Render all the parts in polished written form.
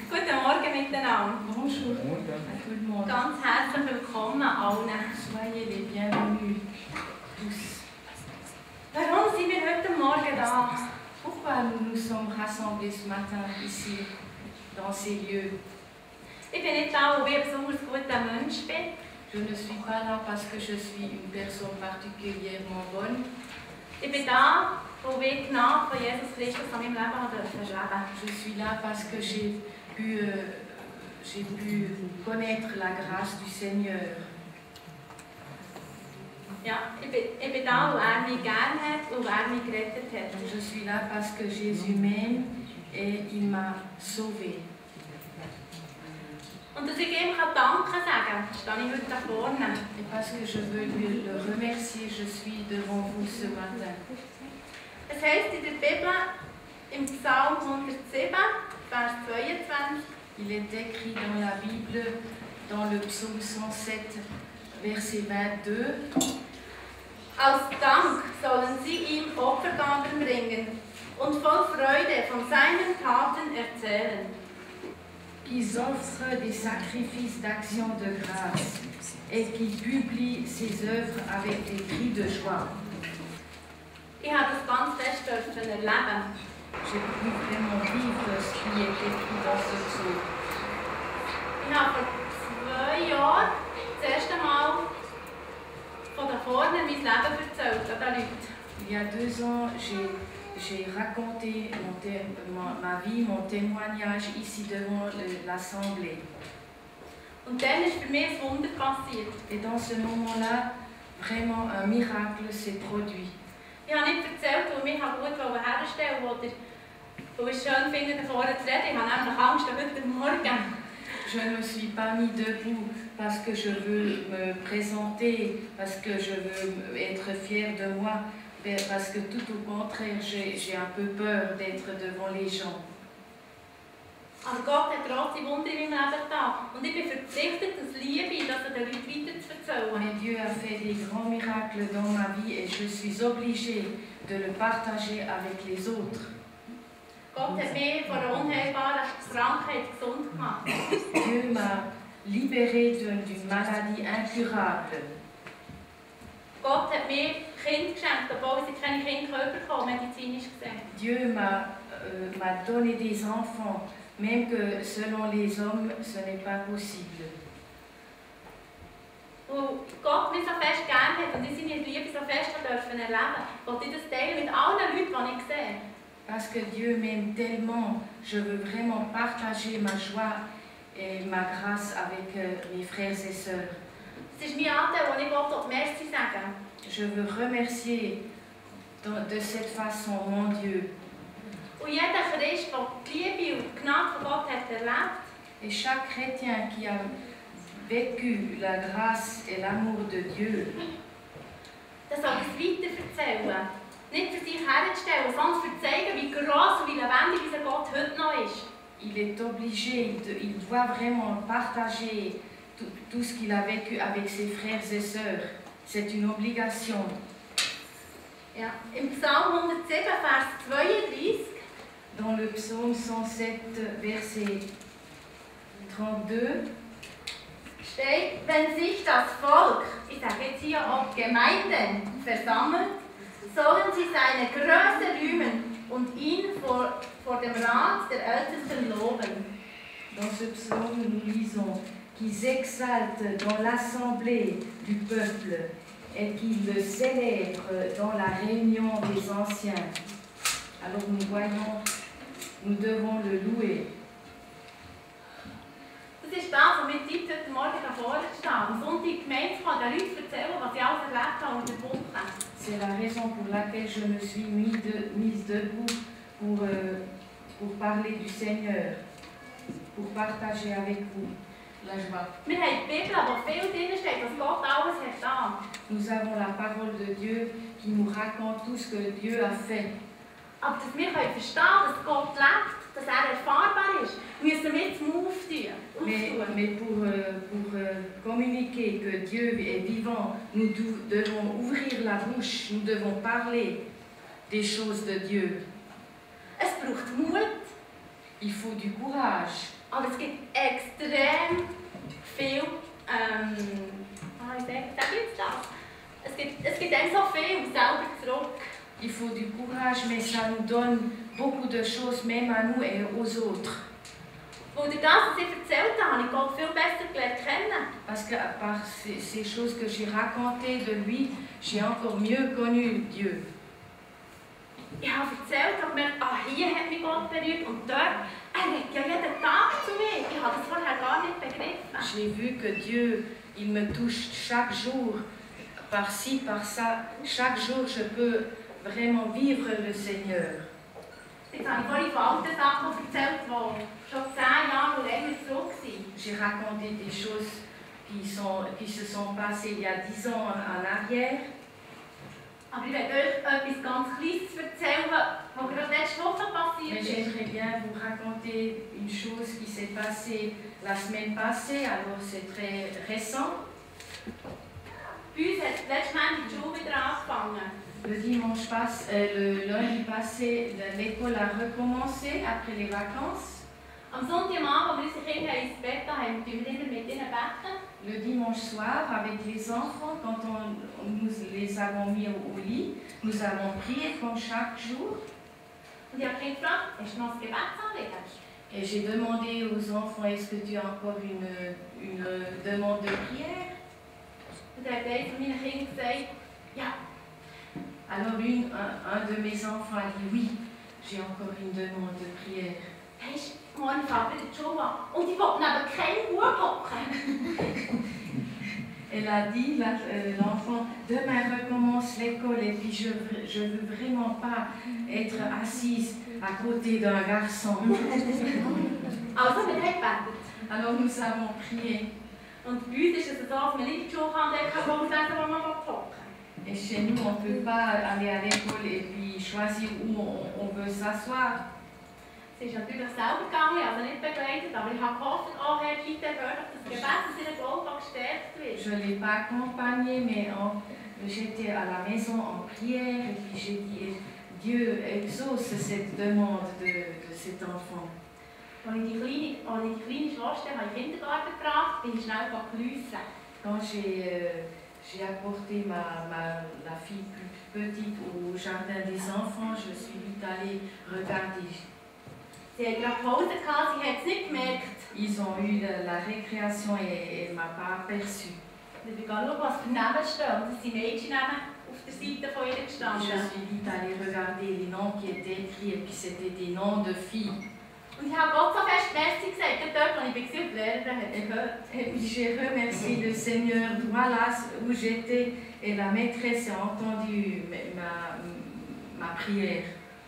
Guten Morgen miteinander. Bonjour à tout le monde. Ganz herzlich willkommen allen. Soyez les bienvenus tous. Warum sind wir heute Morgen da? Pourquoi nous nous sommes rassemblés ce matin ici, dans ces lieux? Ich bin nicht da, weil ich ein besonders guter Mensch bin. Je ne suis pas là parce que je suis une personne particulièrement bonne. Ich bin da, weil ich die Gnade von Jesus Christus an meinem Leben erleben. Je suis là parce que j'ai pu connaître la grâce du Seigneur. Ja, ich bin da, weil mich gerne hat und mich gerettet hat. Je suis là parce que Jésus m'aime et il m'a sauvé. Und dass ich ihm Danke sagen kann, stehe ich heute da vorne. Et parce que je veux lui le remercier, je suis devant vous ce matin. Es heisst in der Bibel, im Psalm 107, Vers 22, Il est écrit dans la Bible, dans le psaume 107, verset 22, als Dank sollen sie ihm Opfergaben bringen und voll Freude von seinen Taten erzählen. qu'ils offrent des sacrifices d'action de grâce et qui publient ses œuvres avec des cris de joie. Ich habe das ganz fest erleben. J'ai pu vraiment vivre ce qui est écrit dans ce psaume. Ich habe vor 2 Jahren das erste Mal von da vorne mein Leben erzählt an den Leuten. Il y a 2 ans, j'ai raconté ma vie, mon témoignage ici devant l'Assemblée. Und dann ist für mich ein Wunder passiert. Et dans ce moment-là, vraiment un miracle s'est produit. Ich habe nicht erzählt, weil ich mich gut herstellen wollte, weil ich es schön finde, da vorne zu reden. Ich habe nämlich Angst heute Morgen. Je ne me suis pas mis debout parce que je veux me présenter, parce que je veux être fière de moi, mais parce que tout au contraire, j'ai un peu peur d'être devant les gens. Aber Gott hat grosse Wunder in meinem Leben getan. Und ich bin verpflichtet, das Liebe, das den Leuten weiterzuerzählen. Mais Dieu a fait des grands miracles dans ma vie et je suis obligée de le partager avec les autres. Gott hat mich von einer unheilbaren Krankheit gesund gemacht. Dieu m'a libérée d'une maladie incurable. Gott hat mir Kinder geschenkt, obwohl sie keine Kinder bekommen, medizinisch gesehen. Dieu m'a donné des enfants, même que selon les hommes, ce n'est pas possible. Und Gott mich so fest gerne hat und ich seine Liebe so fest erleben durfte, wollte ich das teilen mit allen Leuten, die ich sehe. Parce que Dieu m'aime tellement, je veux vraiment partager ma joie et ma grâce avec mes frères et sœurs. Es ist mein Anteil, wo ich Gott Merci sagen. Je veux remercier de cette façon mon Dieu. Und jeder Christ, der die Liebe und die Gnade von Gott hat erlebt, Et chaque chrétien qui a vécu la grâce et l'amour de Dieu, der soll es weiter erzählen. Nicht für sich herzustellen, sondern für zu zeigen, wie gross und wie lebendig unser Gott heute noch ist. il est obligé, il doit vraiment partager tout ce qu'il a vécu avec ses frères et sœurs. C'est une obligation. Ja. Im Psalm 107, Vers 32, Dans le psaume 107, verset 32, steht, wenn sich das Volk, ich sage jetzt hier auch Gemeinden, versammelt, sollen sie seine Größe rühmen und ihn vor dem Rat der Ältesten loben. dans ce psaume, nous lisons qu'ils exaltent dans l'assemblée du peuple et qu'ils le célèbrent dans la réunion des anciens. Alors nous voyons, nous devons le louer. Das ist das, was mir Zeit heute Morgen da vorne steht. Am Sonntag in die Gemeinde zu kommen, den Leuten erzählen, was ich alles erlebt habe in der Woche. C'est la raison pour laquelle je me suis mise debout pour parler du Seigneur, pour partager avec vous la joie. Wir haben die Bibel, wo viel drin steht, was Gott alles hat getan. Nous avons la parole de Dieu qui nous raconte tout ce que Dieu a fait. Aber dass wir verstehen, dass Gott lebt, dass er erfahrbar ist, müssen wir jetzt Move tun. Mais pour communiquer que Dieu est vivant, nous devons ouvrir la bouche, nous devons parler des choses de Dieu. Es braucht Mut. Il faut du courage. Aber es gibt extrem viel, wie sage ich jetzt das? Es gibt einem so viel selber zurück. Il faut du courage, mais ça nous donne beaucoup de choses, même à nous et aux autres. Weil durch das, was ich erzählt habe, habe ich Gott viel besser gelernt kennen. Parce que par ces choses que j'ai racontées de lui, j'ai encore mieux connu Dieu. Ich habe erzählt und gemerkt, hier hat mich Gott berührt und dort, redet ja jeden Tag zu mir. Ich habe das vorher gar nicht begriffen. J'ai vu que Dieu, il me touche chaque jour, par-ci, par-ça. Chaque jour, je peux vraiment vivre le Seigneur. Jetzt habe ich vorhin von alten Sachen erzählt, die schon 10 Jahre oder länger zurück sind. J'ai raconté des choses qui se sont passées il y a 10 ans en arrière. Aber ich werde euch etwas ganz Kleines erzählen, was gerade letzte Woche passiert Mais ist. j'aimerais bien vous raconter une chose qui s'est passée la semaine passée, alors c'est très récent. Bei uns hat letztes Montag die Schule wieder angefangen. Le lundi passé, l'école a recommencé après les vacances. Am Sonntagabend, als wir unsere Kinder ins Bett haben, beten wir immer mit ihnen. Le dimanche soir, avec les enfants, quand nous les avons mis au lit, nous avons prié comme chaque jour. Und ich habe mich gefragt, hast du noch ein Gebetsanliegen? Et j'ai demandé aux enfants, est-ce que tu as encore une demande de prière? Und dann hat einer von meinen Kindern gesagt, ja. Alors un de mes enfants a dit oui, j'ai encore une demande de prière. Weisst du, morgen fährt wieder die Schule an und ich will neben keinem Bub hocken. Elle a dit, l'enfant, demain recommence l'école et puis je veux vraiment pas être assise à côté d'un garçon. Also, wir haben gebetet. Alors nous avons prié. Und bei uns ist es so, dass man nicht in die Schule kann, wo man lesen, wo man hocken. Et chez nous, on ne peut pas aller à l'école et puis choisir où on veut s'asseoir. Sie ist natürlich selber gegangen, also nicht begleitet, aber ich habe gehofft, auch Herr Gitte, dass das Gebet in seiner Glaube gestärkt wird. Je ne l'ai pas accompagné, mais j'étais à la maison en prière et puis j'ai dit, Dieu exauce cette demande de cet enfant. Als ich die kleine Schwester in den Kindergarten gebracht habe, bin ich schnell gelüssen. Quand j'ai apporté la fille plus petite au jardin des enfants, je suis vite allée regarder. Sie hatten gerade Pause, sie hat es nicht gemerkt. Ils ont eu la récréation et elle ne m'a pas aperçue. Ich bin schauen, was für Namen stehen. Und es sind Mädchennamen auf der Seite von ihr gestanden. Je suis vite allée regarder les noms qui étaient écrits et puis c'était des noms de filles. Und ich habe Gott so fest Merci gesagt, dort, wo ich war, und die Lehrerin hat es gehört. Et puis j'ai remercié le Seigneur, voilà où j'étais, et la maîtresse a entendu ma prière.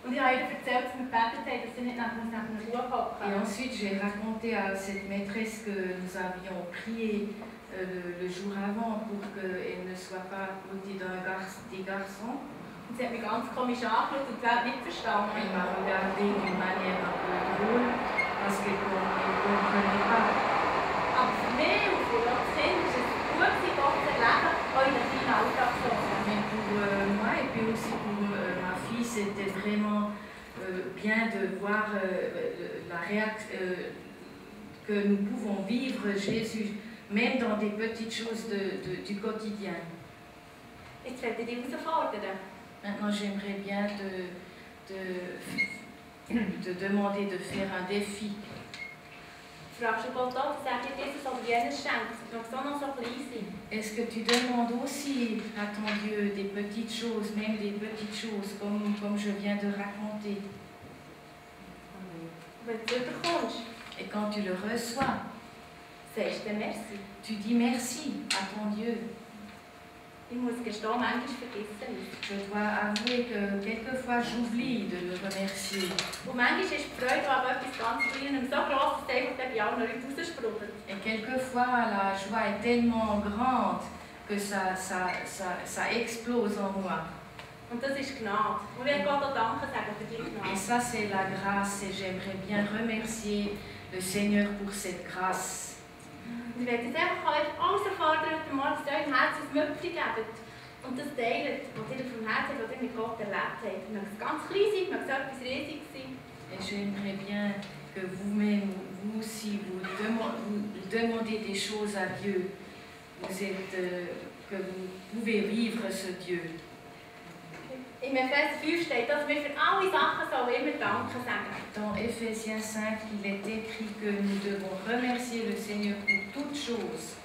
Und ich habe ihr erzählt, dass wir gebetet haben, dass sie nicht neben einem Bub hocken. Et ensuite j'ai raconté à cette maîtresse que nous avions prié le jour avant pour qu'elle ne soit pas à côté des garçons. Und sie hat mich ganz komisch angeschaut und sie hat nicht verstanden. Elle m'a regardé d'une manière un peu drôle parce qu'elle ne comprenait pas. Aber für mich und für das Kind ist es gut, Gott zu erleben, auch in der kleinen Alltagszone. Mais pour moi et puis aussi pour ma fille, c'était vraiment bien de voir la réaction que nous pouvons vivre Jésus, même dans des petites choses du quotidien. Jetzt werde ich dich herausfordern. Maintenant, j'aimerais bien te demander de faire un défi. Fragst du Gott auch, dass er dir dieses oder jenes schenkt, dass wir noch so klein sind? Est-ce que tu demandes aussi à ton Dieu des petites choses, même des petites choses, comme je viens de raconter? Wenn du es bekommst, Et quand tu le reçois, sagst du merci. tu dis merci à ton Dieu. Ich muss gestehen, manchmal vergesse ich es. Je dois avouer que quelquefois j'oublie de le remercier. Und manchmal ist die Freude an etwas ganz Kleinem so groß, dass es einfach bei allen Leuten raussprudelt. Et quelquefois la joie est tellement grande que ça explose en moi. Und das ist Gnade. Und wir Gott auch Danke sagen für die Gnade. Et ça c'est la grâce et j'aimerais bien remercier le Seigneur pour cette grâce. Und ich werde jetzt einfach euch alles erfordern, heute Morgen, dass ihr eurem Herzen ein Müpfchen gebt und das teilt, was ihr vom Herzen, was ihr mit Gott erlebt habt. Möge es ganz klein sein, möge es etwas riesig sein. Et j'aimerais bien que vous-même, vous aussi, vous demandez des choses à Dieu. Que vous pouvez vivre ce Dieu. Im Epheser 5 steht, dass wir für alle Sachen so immer Danke sagen. Dans Ephésiens 5, il est écrit que nous devons remercier le Seigneur pour toutes choses.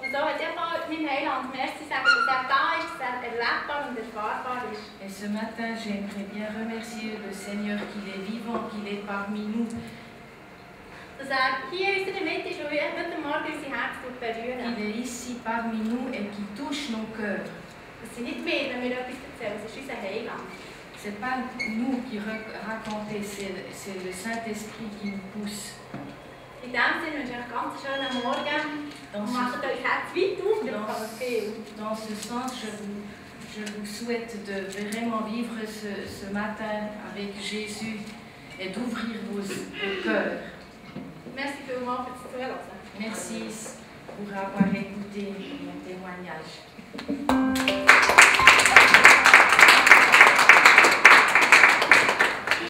Und so hat ich auch meinem Heiland Merci sagen, dass da ist, dass erlebbar und erfahrbar ist. Et ce matin, j'aimerais bien remercier le Seigneur qu'il est vivant, qu'il est parmi nous. Dass hier in unserer Mitte ist und heute Morgen unser Herz berühren. Il est ici parmi nous et qui touche nos cœurs. Das sind nicht wir, wenn wir etwas erzählen, es ist unser Heiland. Ce n'est pas nous qui racontons, c'est le Saint-Esprit qui nous pousse. In dem Sinne wünsche ich euch ganz schönen Morgen und macht euch Herz weit auf, wir haben viel. Dans ce sens, je vous souhaite de vraiment vivre ce matin avec Jésus et d'ouvrir vos cœurs. Merci vielmals fürs Zuhören. Merci pour avoir écouté mon témoignage.